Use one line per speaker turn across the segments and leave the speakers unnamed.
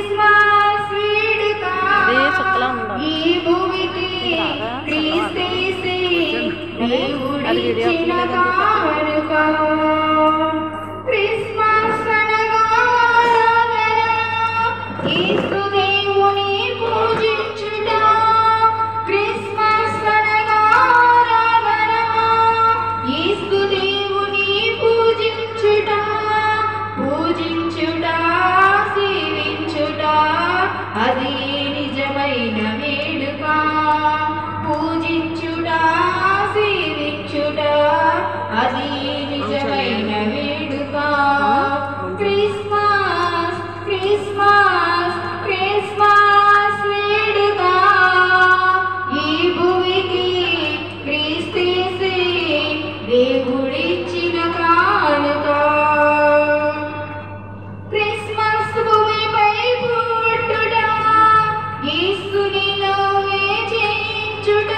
Christmas వేడుక ఈ భూమికి క్రీస్తేసే దేవుడిచ్చిన కానుక. క్రిస్మస్ అనగా ఆరాధన, యేసు దేవుని పూజించుట. క్రిస్మస్ అనగా ఆరాధన, యేసు దేవుని పూజించుట. పూజించుట సేవించుట అది నిజమైన వేడుక. పూజించుట సేవించుట అది నిజమైన వేడుక. క్రిస్మస్ క్రిస్మస్ క్రిస్మస్ వేడుక ఈ భూమికి క్రీస్తేసే దేవుడిచ్చిన కానుక. క్రిస్మస్ భూమిపై పుట్టుట, యేసునిలో వేచించుట.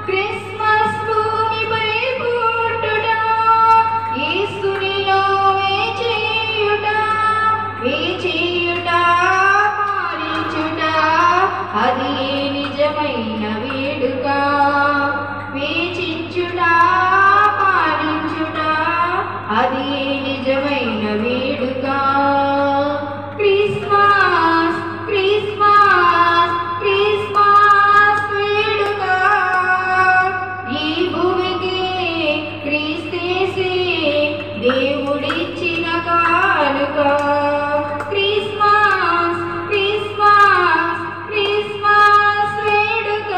క్రిస్మస్ భూమిపై పుట్టుట, యేసునిలో వేచేయుట. వేచేయుట పాలించుట అది నిజమైన వేడుక. వేచించుట పాలించుట అది నిజమైన వేడుక. క్రిస్మస్ క్రిస్మస్ క్రిస్మస్ వేడుక ఈ భూమికి క్రీస్తేసే దేవుడిచ్చిన కానుక. క్రిస్మస్ క్రిస్మస్ క్రిస్మస్ వేడుక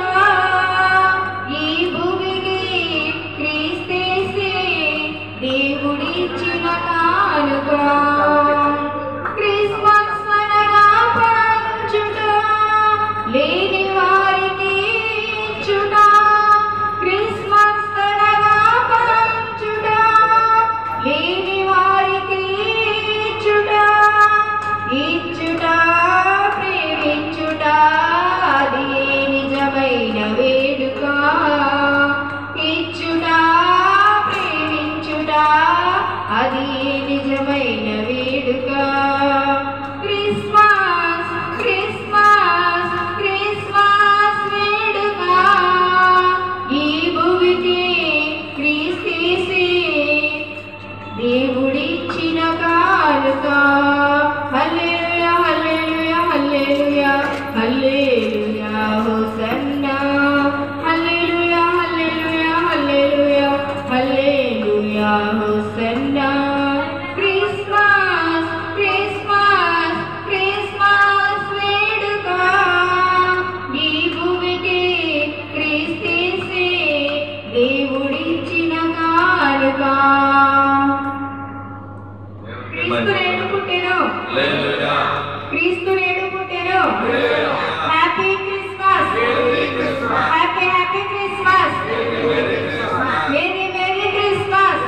ఈ భూమికి క్రీస్తేసే దేవుడిచ్చిన కానుక. క్రిస్మస్ అనగా పంచుట, లేని వారికి ఇచ్చుట. క్రిస్మస్ అనగా పంచుట, లేని వారికి ఇచ్చుట. ఇచ్చుట ప్రేమించుట అది నిజమైన వేడుక. ఇచ్చుట ప్రేమించుట అది నిజమైన వేడుక. క్రిస్మస్ క్రిస్మస్ క్రిస్మస్ వేడుక ఈ భూమికి క్రీస్తేసే దేవుడిచ్చిన కానుక. Hallelujah hallelujah hallelujah hallelujah hosanna. Hallelujah hallelujah hallelujah hallelujah hosanna. Christmas Christmas Christmas వేడుక ఈ భూమికి క్రీస్తేసే దేవుడిచ్చిన కానుక. క్రీస్తు నేడు పుట్టెను, క్రీస్తు నేడు పుట్టెను. Happy Christmas, happy happy Christmas, Mary Mary Christmas.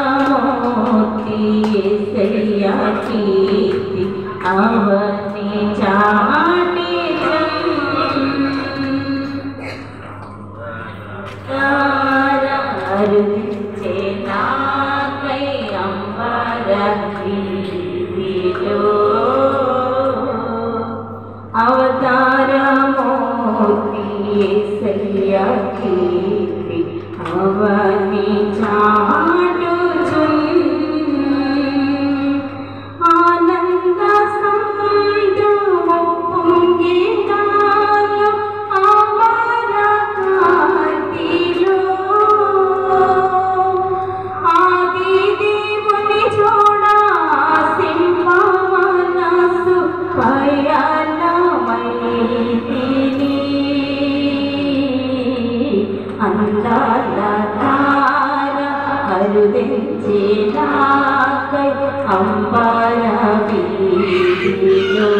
అవతారమూర్తి యేసయ్య కీర్తి అవని చాటి తారరుచే నాకై అంబర వీధిలో అవతారమూర్తి యేసయ్య కీర్తి అవని చాటుచున్ ఆనంద సంద్రము పొంగినాలు అమర కాంతిలో ఆది దేవుని చూడ సింహ మనసు పయనమైతిని అందాల తార అరుదించే నాకై అంబర వీధిలో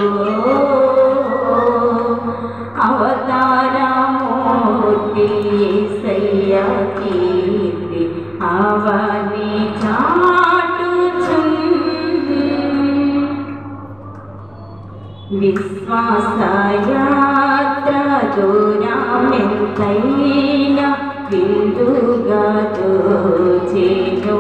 అవతారమూర్తి యేసయ్య కీర్తి అవని చాటుచున్ విశ్వాసయాత్ర దూరమెంతైన విందుగా దోచెను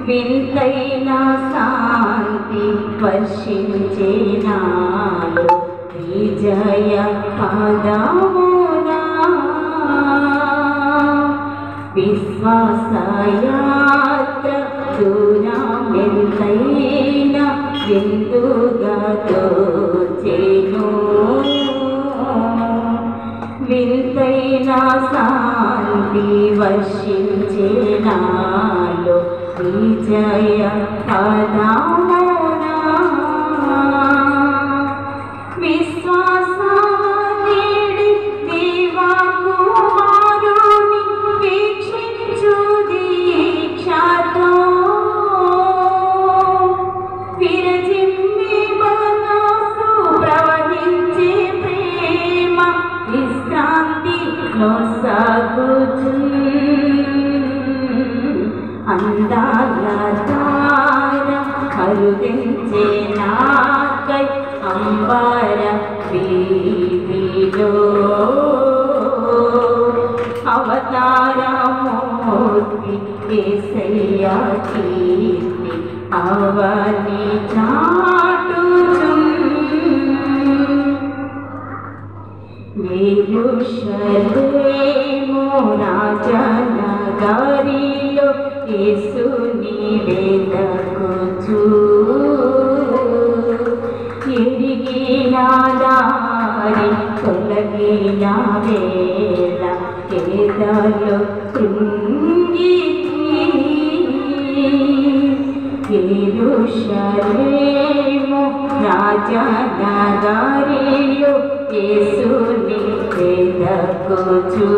వింతైన శాంతి వర్షించే నాలో విజయ పదమునా విశ్వాసయాత్ర దూరమెంతైన విందుగా దోచెను వింతైన శాంతి వర్షించే నాలో విజయ పదమునా విశ్వాసమనేడి దేవా కుమారుని వీక్షించు దీక్షతో విరజిమ్మి మనసు ప్రవహించే ప్రేమ విశ్రాంతి నొసగుచున్ అందాల తార కరుదించే నాకై అంబర వీధిలో అవతారమూర్తి యేసయ్య కీర్తి అవని చాటుచున్ యెరూషలేము రాజనగరిలో యేసుని వెదకుచు ఎరిగిన దారి తొలగిన వేళ ఎదలో కృంగితి యెరూషలేము రాజనగరిలో యేసుని వెదకుచు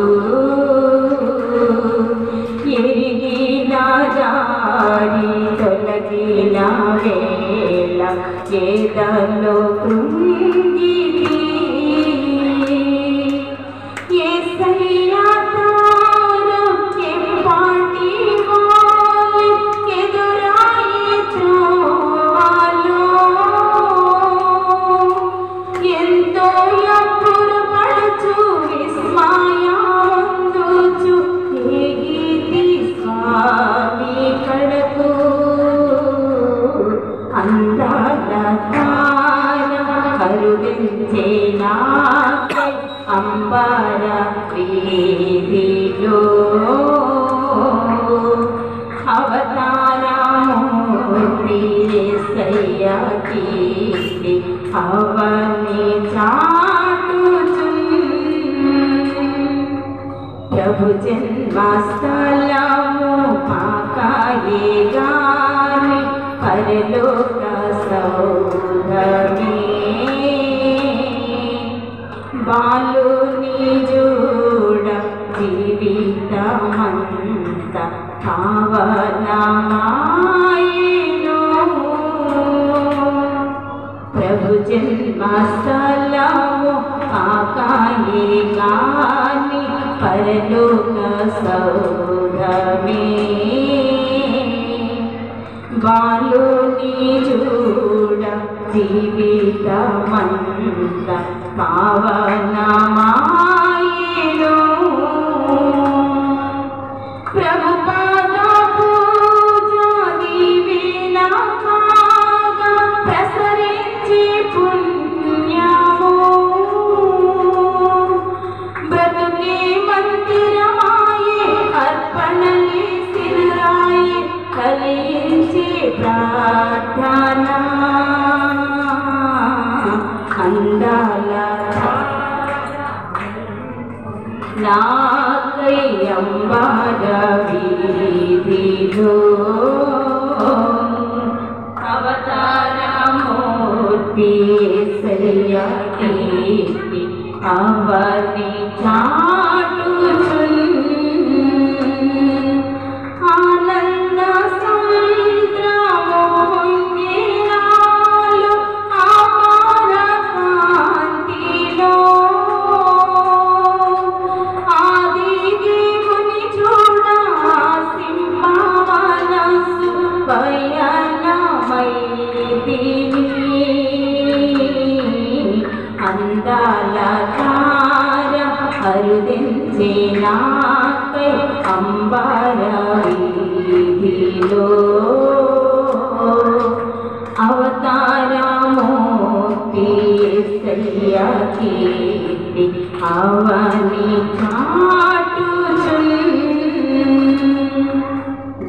ఎరిగిన దారి తొలగిన వేళ ఎదలో కృంగితి యేసయ్య తారకెంపాటి వాలి ఎదురాయి త్రోవలో ఎంతో ఎప్పుడుపడుచు విస్మయమందుచు ఏగితి స్వామి కడకు అందాల తార కరుదించే నాకై అంబర వీధిలో అవతారమూర్తి యేసయ్య కీర్తి అవని చాటుచున్ ప్రభు జన్మస్థలము పాకాయే గాని పరలోక సౌధమే బాలుని జోడ జీవితమంత పావనమాయెను ప్రభు జన్మస్థలము పాకాయే గాని పరలోక సౌధమే బాలుని జోడ జీవితమంత పావనమాయెను ప్రభుపాద పూజ దీవెన కాగా ప్రసరించి పుణ్యము బ్రతుకే మందిరమాయే అర్పణలే సిరాయే కలించే ప్రార్థన అందాల నాకై అంబర వీధిలో అవతారమూర్తి యేసయ్య కీర్తి అవని చాటుచున్ ఆనంద సముద్రము పొంగినాలు అమర కాంతిలో ఆది దేవుని చూడ సింహమనసు పయనమైతిని అందాల తార అరుదించే నాకై అంబర వీధిలో అవతారమూర్తి యేసయ్య కీర్తి అవని చాటుచున్.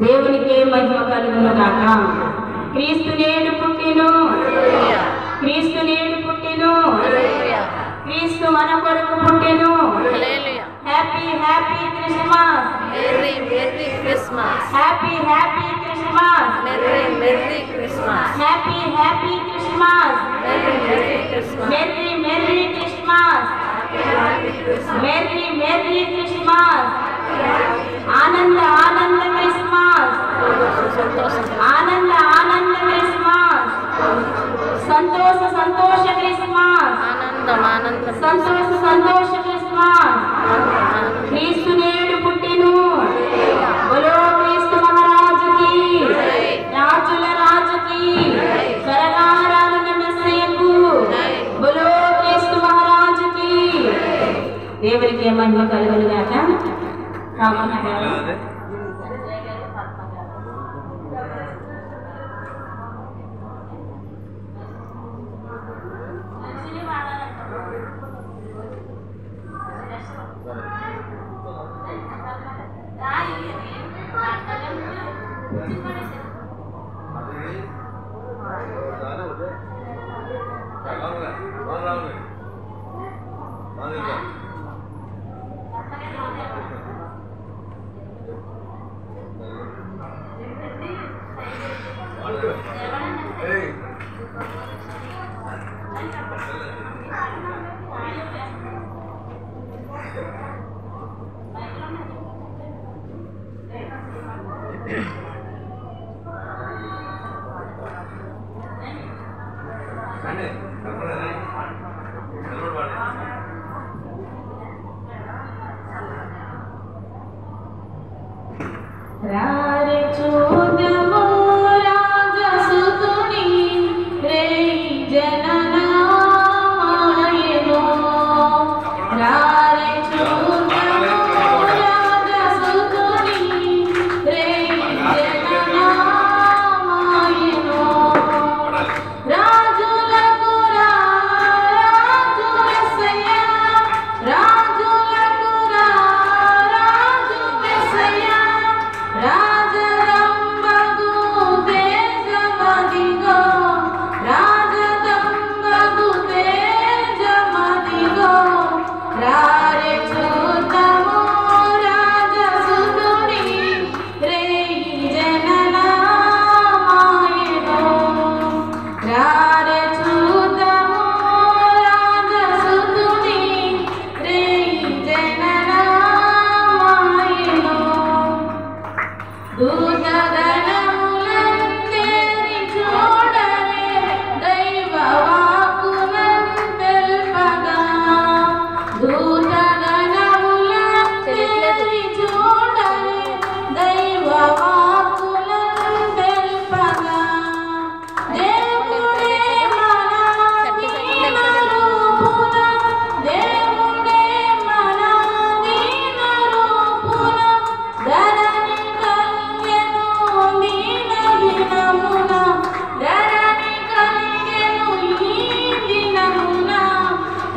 దేవునికే మహిమ కలుగును గాక. క్రీస్తు నేడు పుట్టెను, క్రీస్తు నేడు పుట్టెను, క్రీస్తు మన కొరకు పుట్టెను. Happy happy Christmas,
merry merry Christmas,
happy happy Christmas,
merry merry Christmas,
happy happy Christmas,
merry merry Christmas,
merry merry Christmas, merry merry Christmas, ఆనంద ఆనంద క్రిస్మస్, ఆనంద ఆనంద క్రిస్మస్, సంతోష సంతోష క్రిస్మస్,
ఆనందం ఆనందం,
సంతోష సంతోష క్రిస్మస్. క్రీస్తు నేడు పుట్టెను, బలో క్రీస్తు మహారాజుకి, రాజుల రాజుకి, సరళారాధన మెస్సయ్యకు, బలో క్రీస్తు మహారాజుకి. దేవునికి మహిమ కలుగును గాక. రారే చూడము రాజసుతుని రే జననామయను, రారే చూడము రాజసుతుని రే జననామయను. రాజులకు రాజు మెస్సయ్య, రాజులకు రాజు మెస్సయ్య, రాజదంబగు తేజమదిగో, రాజదంబగు తేజమదిగో. రారే చూడము రాజసుతుని రేయి జననామయను, రారే చూడము రాజసుతుని రేయి జననామయను. దూతగణములందరి చూడరే దైవ వాక్కులను తెల్పగా, దూతగణములందరి చూడరే దైవ వాక్కులను తెల్పగా. దేవుడే మన దీన రూపున, దేవుడే మన దీన రూపున, ధరణి కలిగెను దీన దినమున, ధరణి కలిగెను ఈ దినమున.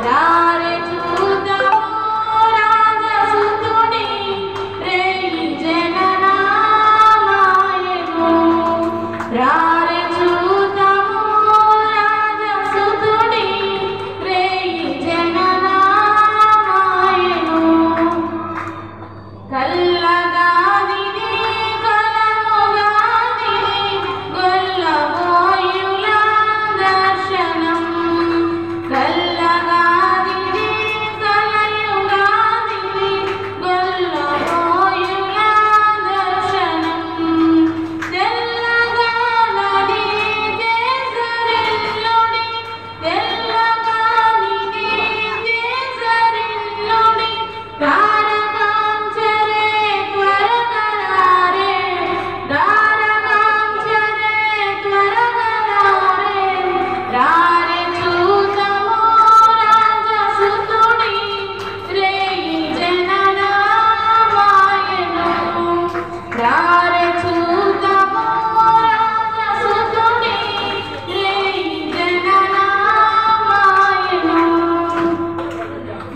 రారే చూడము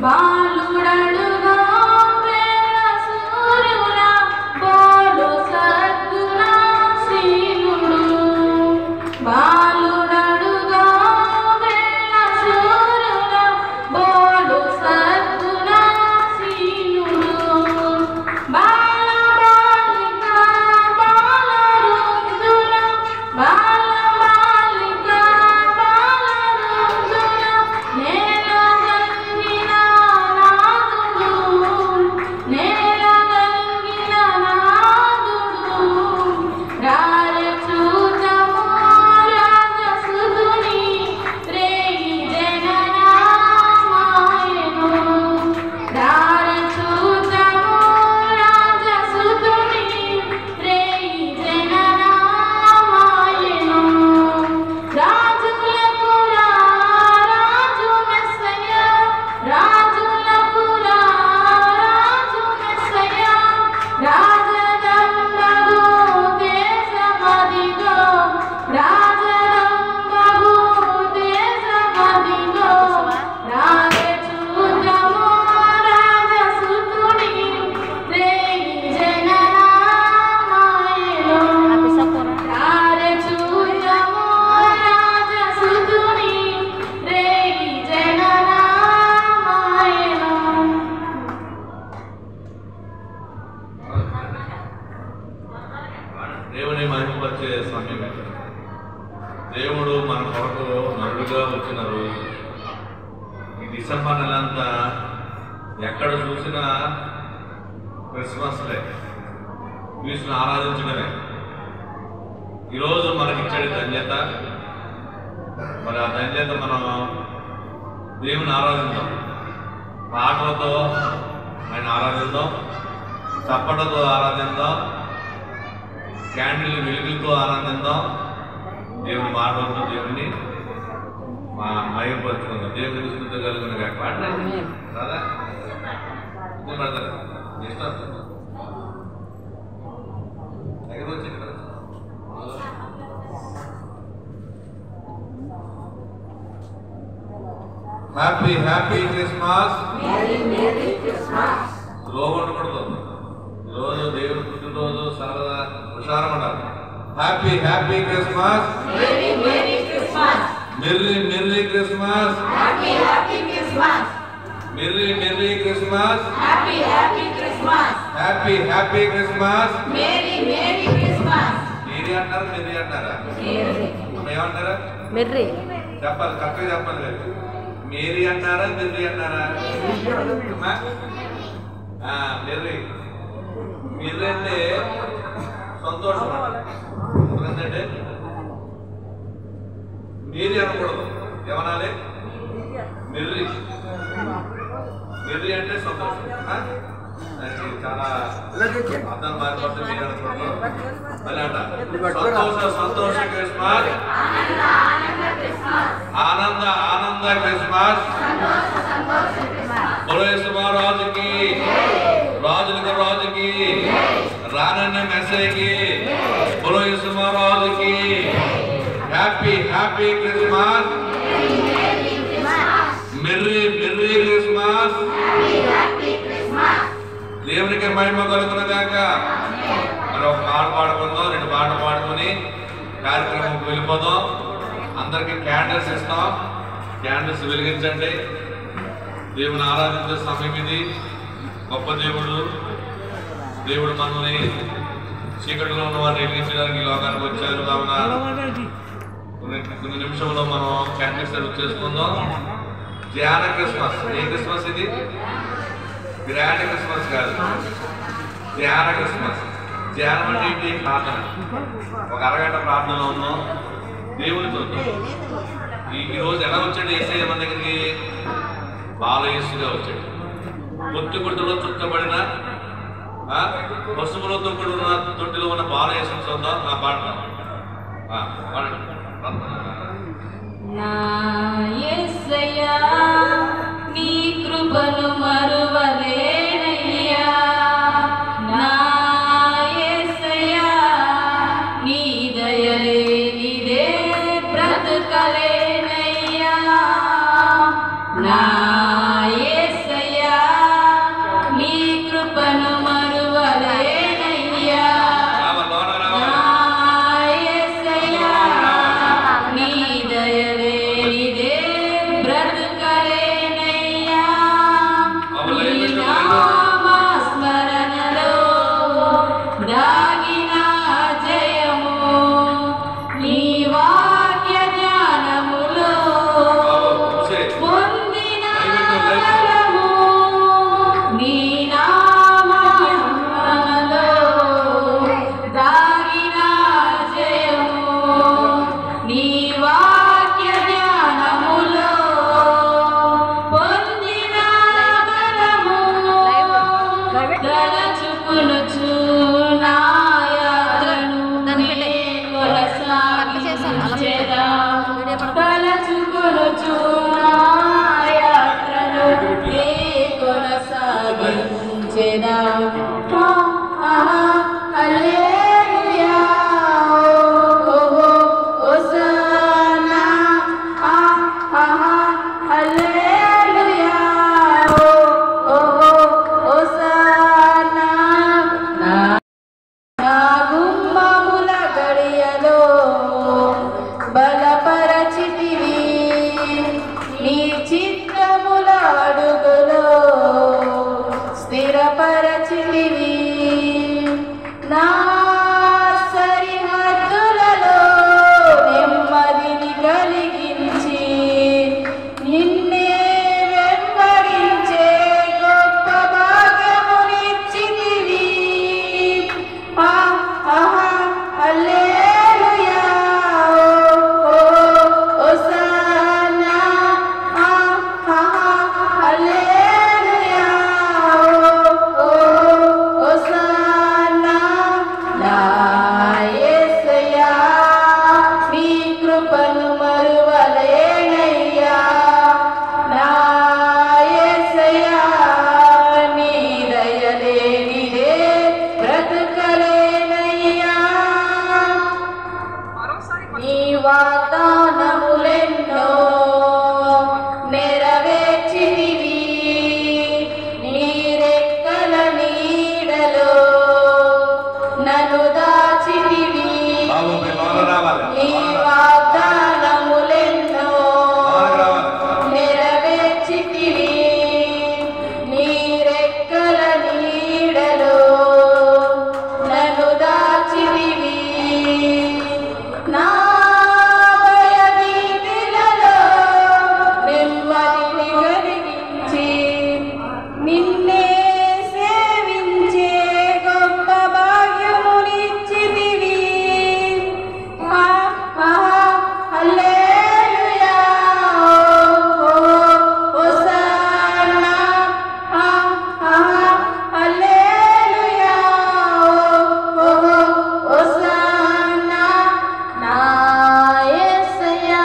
బాలుడడుగా వేళ సూర్యుల పోలు సద్గుణ శీలుడు బాలుడడుగా వేళ సూర్యుల పోలు సద్గుణ శీలుడు బాల బాలిక బాలరుందుల బాల బాలిక బాలరుందుల నేల గంగిన నాదుడు నేల గంగిన నాదుడు రారే చూతము రాజసుతుని రేయి జననామాయను రారే చూతము రాజసుతుని రేయి జననామాయను రాజులకు రాజు మెస్సయ్య రాజులకు రాజు మెస్సయ్య రాజదంబగు దేశమదిగో రాజదంబగు దేశమదిగో రాజే చూద్దాము రాజసుతుని రేయి జననామాయను రారే చూద్దాము రాజసుతుని రేయి జననామాయను
దేవుని మహిమపరిచే సమయం ఇది. దేవుడు మన కొరకు నరుడుగా వచ్చిన రోజు. ఈ డిసెంబర్ నెలంతా ఎక్కడ చూసినా క్రిస్మస్లే, క్రీస్తుని ఆరాధించడమే. ఈరోజు మనకిచ్చే ధన్యత, మరి ఆ ధన్యత మనం దేవుని ఆరాధిద్దాం. పాటలతో ఆయన ఆరాధిద్దాం, చప్పటతో ఆరాధిద్దాం, క్యాండిల్ వెలుగులతో ఆనందిద్దాం. దేవుని మాటలతో దేవుని మహిమపరుచుకుందాం. దేవుని స్థుతి కలుగును గాక. పాడండి కదా, పడతారు ఇష్టం దగ్గర వచ్చింది కదా. Happy happy Christmas. స్లోగా ఉండకూడదు. ఈరోజు దేవుని పుట్టినరోజు సరదా హుషారం ఉండాలి. Happy happy Christmas. Merry merry Christmas. Merry merry Christmas.
Happy happy Christmas
merry merry Christmas.
Happy happy Christmas
happy happy Christmas.
Mary Mary Christmas
Mary అంటారా మెర్రీ అంటారా? ఏమంటారా?
మెర్రీ.
చెప్పాలి, కరెక్ట్గా చెప్పాలి. మేరీ అంటారా మెర్రీ అంటారా? మెర్రీ. మెర్రీ అంటే సంతోషం. ఎందుకంటే మేరీ అనకూడదు, ఏమనాలి? మెర్రీ. మెర్రీ అంటే సంతోషం. దానికి చాలా అర్థం మారిపోతుంది. మీరు అనుకోండి మళ్ళీ అంట సంతోష సంతోష క్రిస్మస్, ఆనంద ఆనంద క్రిస్మస్. రాజుకి రాజులకు రాజుకి రానన్న మెసేజ్కి రాజుకి happy happy Christmas. Merry merry Christmas. దేవునికి మహిమ కలుగును గాక. మరి ఒక పాట పాడుకుందాం, 2 పాటలు పాడుకొని కార్యక్రమంకి వెళ్ళిపోదాం. అందరికి క్యాండిల్స్ ఇస్తాం. క్యాండిల్స్ వెలిగించండి. దేవుని ఆరాధించే సమయం ఇది. గొప్ప దేవుడు. దేవుడు మనల్ని చీకటిలో ఉన్న వారిని వెలిగించడానికి ఈ లోకానికి వచ్చారు. కావున కొన్ని నిమిషంలో మనం క్యాండిల్స్ చేసుకుందాం. ధ్యాన క్రిస్మస్. ఏ క్రిస్మస్ ఇది? గ్రాండ్ క్రిస్మస్ కాదు, ధ్యాన క్రిస్మస్. ధ్యానం అంటే ఏంటి? ప్రార్థన. ఒక అరగంట ప్రార్థనలో ఉన్నాం, దేవునితో. ఈరోజు ఎలా వచ్చాడు యేసయ్య మన దగ్గరికి? బాలయేసుగా వచ్చాడు. పొత్తిగుడ్డలో చుట్టబడిన పసుపులో తొక్కుడున్న తొట్టిలో ఉన్న బాలయేసు చూద్దాం. నా పాడతాం.
నా యేసయ్యా నీ కృపను మరువలేనయ్యా. నా యేసయ్యా నీ దయలేనిదే బ్రతుకలేనయ్యా. నా యేసయ్యా సాగించెదా హల్లెలూయా ఓహో హోసన్నా హల్లెలూయా ఓహో హోసన్నా నా గుమ్మముల గడియలో బలపరచితివి నీ చిత్తముల అడుగులో స్థిరపరచితివి నా సరిహద్దులలో నెమ్మదిని కలిగించి నిన్నే వెంబడించే గొప్ప భాగ్యమునిచ్చితివి హల్లెలూయా హోసన్నా హల్లెలూయా హోసన్నా నా యేసయ్యా నీ కృపను మరువలేనయ్యా నా యేసయ్యా నీ దయలేనిదే బ్రతుకలేనయ్యా నీ వాగ్దానములెన్నో నెరవేర్చితివి నీ రెక్కల నీడలో నన్ను దాచితివి
బాబు మీ లోన రావాలి
నీ వాగ్దానములెన్నో నెరవేర్చితివి నీ రెక్కల నీడలో నన్ను దాచితివి నా భయభీతులలో నెమ్మదిని కలిగించి నిన్నే సేవించే గొప్ప భాగ్యమునిచ్చితివి హల్లెలూయా హోసన్నా హల్లెలూయా హోసన్నా నా యేసయ్యా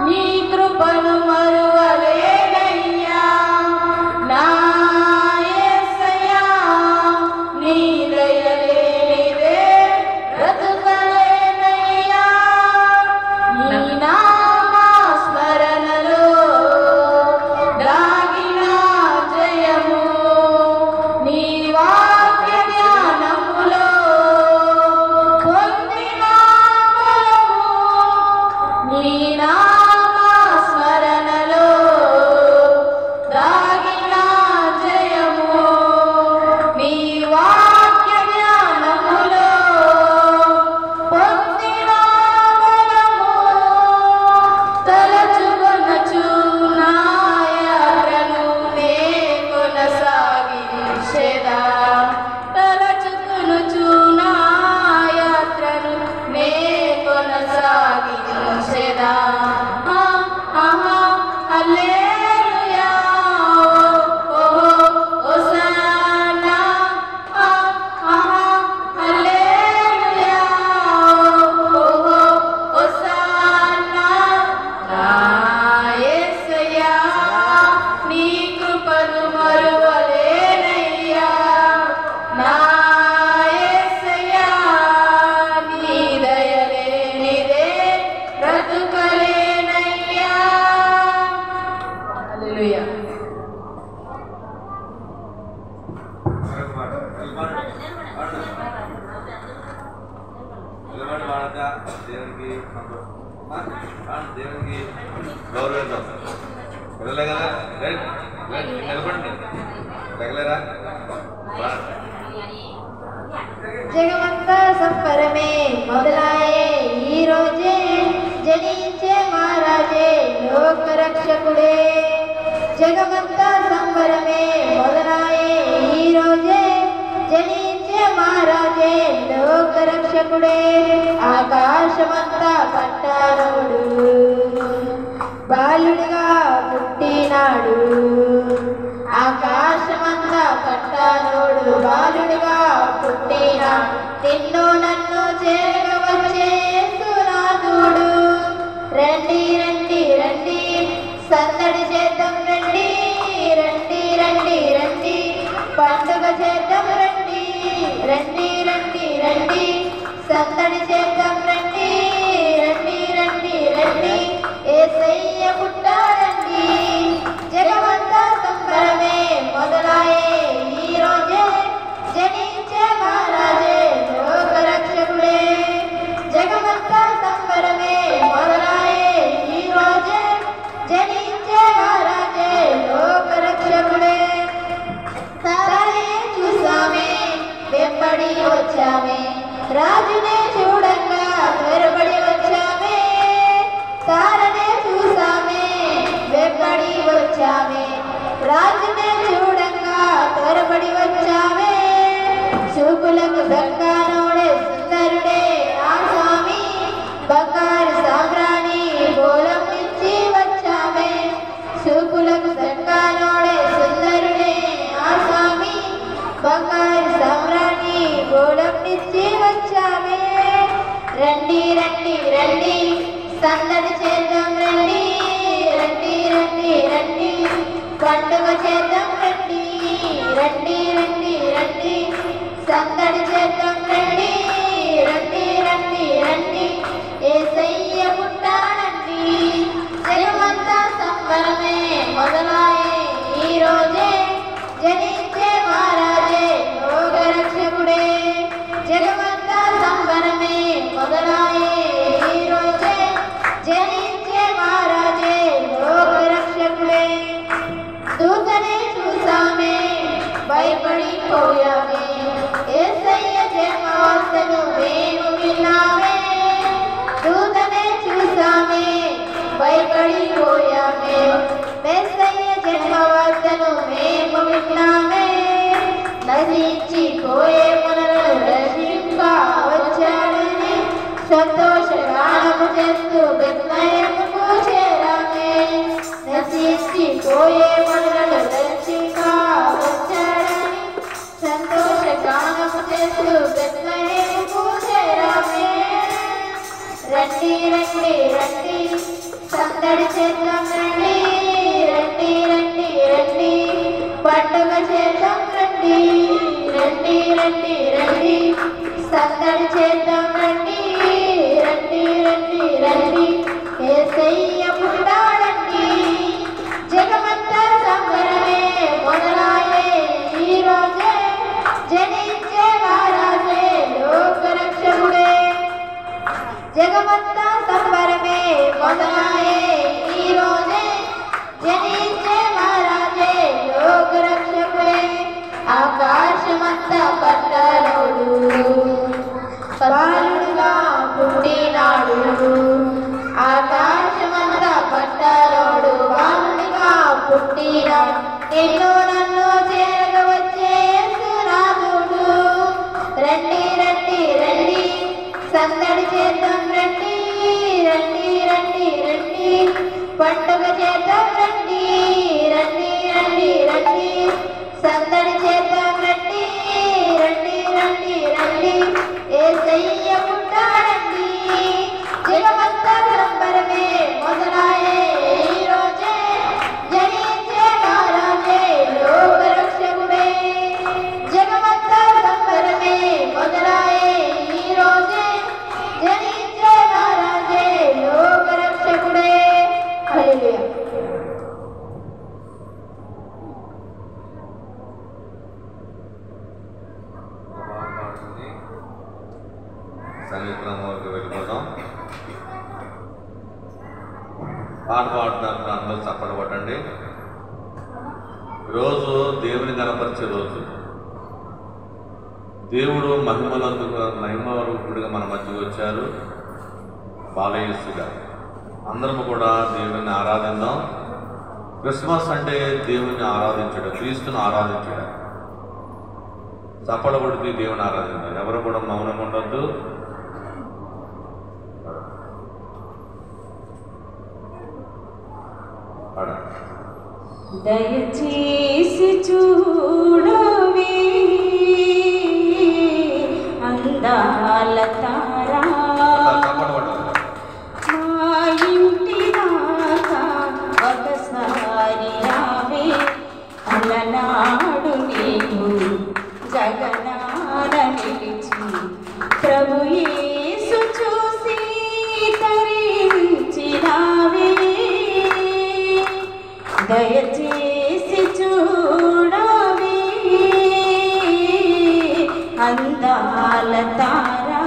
నీ కృపను మరువలేనయ్యా నా యేసయ్యా నీ దయలేనిదే బ్రతుకలేనయ్యా నీ నామ స్మరణలో దాగిన జయము నీ వాక్య ధ్యానములో పొందిన బలము నీ నామ స్మరణలో దాగిన జయము నీ వాక్య ధ్యానములో పొందిన బలము తలచుకొనుచు నా యాత్రను నే కొనసాగించెదా తలచుకొనుచు నా యాత్రను నే కొనసాగించెదా హల్లెలూయా హోసన్నా హల్లెలూయా హోసన్నా నా యేసయ్యా నీ కృపను మరువలేనయ్యా నా యేసయ్యా నీ దయలేనిదే బ్రతుకలేనయ్యా హల్లెలూయా
నిలబడి వాడతా దేవునికి దేవునికి గౌరవిద్దాం పిల్లలే కదా నిలబడి తగలేరా
జగమంతా సంబరమే మొదలాయే ఈ రోజే జనించే మహారాజే లోక రక్షకుడే జగమంతా సంబరమే మొదలాయే ఈ రోజే జనించే మహారాజే లోక రక్షకుడే ఆకాశమంతా పట్టారోడు బాలుడిగా పుట్టినాడు ఆకాశమంతా పట్టారోడు బాలుడిగా పుట్టిన నిన్ను నన్ను చేరవచ్చే యేసునాథుడు రండి రండి రండి సందడి చేద్దాం రండి రండి రండి రండి పండుగ చేద్దాం రండి రండి రండి రండి సందడి చేద్దాం రండి రండి రండి రండి యేసయ్య పుట్టాడండి జగమంతా సంబరమే మొదలాయే ఈ రోజే జనించే మహారాజే లోక రక్షకుడే జగమంతా సంబరమే మొదలాయే ఈ రోజే జనించే మహారాజే లోక రక్షకుడే తారనే చూసామే వెంబడి వచ్చామే రాజునే చూడంగా త్వరపడి వచ్చామే తారనే చూసామే వెంబడి వచ్చామే రాజునే చూడంగా త్వరపడి వచ్చామే చూపులకు దక్కానోడే సుందరుడే ఆ స్వామి బంగారు సామ్రాణి బోలం ఇచ్చి వచ్చామే చూపులకు దక్కానోడే సుందరుడే ఆ స్వామి బంగారు సామ్రాణి బోలం ఇచ్చి వచ్చామే రండి రండి రండి సందడి చేద్దాం రండి రండి రండి రండి పండుగ చేద్దాం రండి రండి రండి రండి సందడి చేద్దాం రండి రండి రండి రండి యేసయ్య పుట్టాడండి జగమంతా సంబరమే మొదలాయే ఈ రోజే జనించే మహారాజే లోక రక్షకుడే జగమంతా సంబరమే మొదలాయే ఈ రోజే జనించే మహారాజే లోక రక్షకుడే దూతనే చూసామే భయపడిపోయామే యేసయ్య జన్మవార్తను మేము విన్నామే దూతనే చూసామే భయపడిపోయామే యేసయ్య జన్మవార్తను మేము విన్నామే నశించిపోయే మనలను రక్షింప వచ్చాడని సంతోషగానము చేస్తూ బెత్లెహేముకు చేరామే నశించిపోయే మనలను రక్షింప వచ్చాడని సంతోషగానము చేస్తూ బెత్లెహేముకు చేరామే రండి రండి రండి సందడి చేద్దాం రండి రండి రండి రండి పండుగ చేద్దాం రండి రండి రండి రండి సందడి చేద్దాం రండి రండి రండి రండి యేసయ్య పుట్టాడండి జగమంతా సంబరమే మొదలాయే ఈ రోజే జనించే మహారాజే లోక రక్షకుడే జగమంతా సంబరమే మొదలాయే ఈ రోజే జనించే మహారాజే లోక రక్షకుడే ఆకాశమంతా పట్టలోడు బాలుడుగా పుట్టినాడు ఆకాశమంతా పట్టలోడు బాలుడిగా పుట్టినాడు ఎన్నో నన్ను చేరగ వచ్చే యేసునాథుడు రండి రండి రండి సందడి చేద్దాం రండి రండి రండి రండి పండుగ చేద్దాం రండి రండి రండి రండి సందడి చేద్దాం రండి రండి రండి రండి యేసయ్య పుట్టాడండి జగమంతా సంబరమే మొదలాయే ఈ రోజే జనించే మహారాజే లోక రక్షకుడే జగమంతా సంబరమే మొదలాయే ఈ రోజే జనించే మహారాజే లోక రక్షకుడే హల్లెలూయా
సంగీతంలోకి వెళ్ళిపోదాం పాట పాడుతున్నారు అందరూ చప్పట్లు కొట్టండి రోజు దేవుని కనపరిచే రోజు దేవుడు మహిమరూపుడిగా మన మధ్యకు వచ్చారు బాలయేసుగా అందరము కూడా దేవుని ఆరాధిద్దాం క్రిస్మస్ అంటే దేవుని ఆరాధించడం క్రీస్తుని ఆరాధించడం చప్పట్లు కొడితే దేవుని ఆరాధించాలి ఎవరు కూడా మౌనం ఉండొద్దు
దయచేసి చూడవే అందాల తారా మా ఇంటి దాకా ఒకసారి రావే అలనాడు నీకు గగనాన నిలిచి ప్రభు యేసు చూసి తరించినావే దయచేసి చూడవే అందాల తారా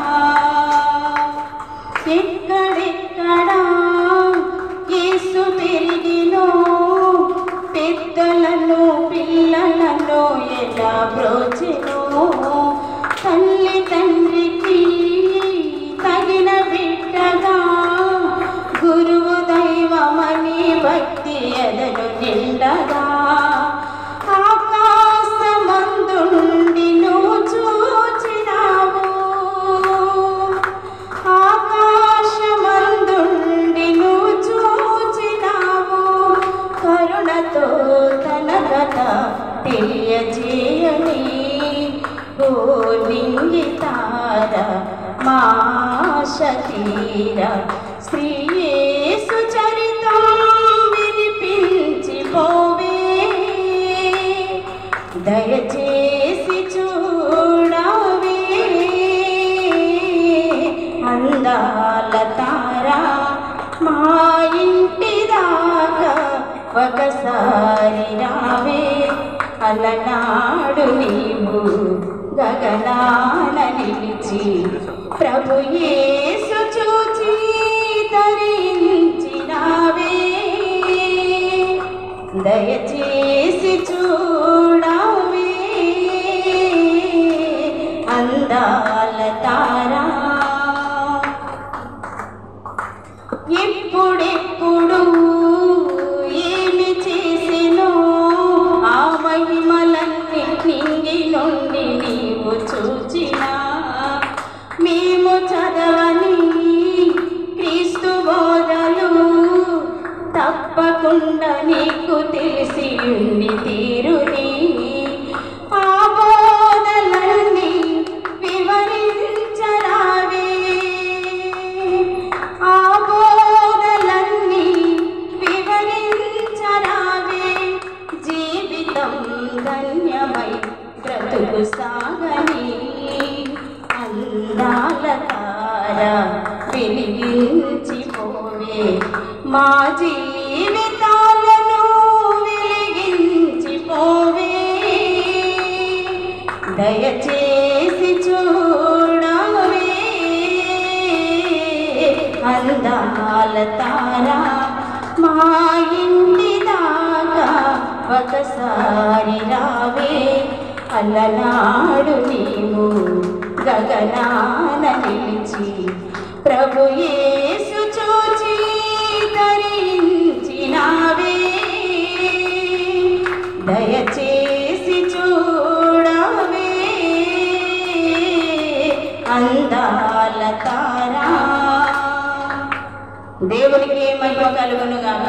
ఎక్కడెక్కడా యేసు పెరిగినో పెద్దలను పిల్లలను ఎలా బ్రోచెనో తల్లి తండ్రికి తగిన బిడ్డగా గురువు దైవమని భక్తి ఎదను నిండగా ఆకాశమందుండి నువ్వు చూచినావు ఆకాశమందుండి నువ్వు చూచినావు కరుణతో తన కథ తెలియజేయని ఓ నింగితార మాశ తీర శ్రీ యేసు చరితం వినిపించిపోవే దయచేసి చూడవే అందాల తారా మా ఇంటి దాకా ఒకసారి రావే అలనాడు నీవు గగనాన నిలిచి ప్రభు యేసు చూచి తరించినావే దయచేసి చూడవే అందాల తారా ఎప్పుడెప్పుడు ఏమి చేసినో ఆ మహిమలన్నీ నింగి నుండి నీవు చూచినా మేము చదవని క్రీస్తు బోధలు తప్పకుండా నీకు తెలిసి ఉండి తీరుని ఆ బోధలన్నీ వివరించరావే ఆ బోధలన్నీ వివరించరావే జీవితం ధన్యమై బ్రతుకు సాగని అందాల తార వెలిగించిపోవే మా జీవితాలను వెలిగించిపోవే దయచేసి చూడవే అందాల తారా మా ఇంటి దాకా ఒకసారి రావే అలనాడు నీవు గగనాన నిలిచి ప్రభు యేసు చూచి తరించినావే దయచేసి చూడవే అందాల తారా దేవునికి మహిమ కలుగును గాక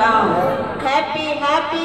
హ్యాపీ హ్యాపీ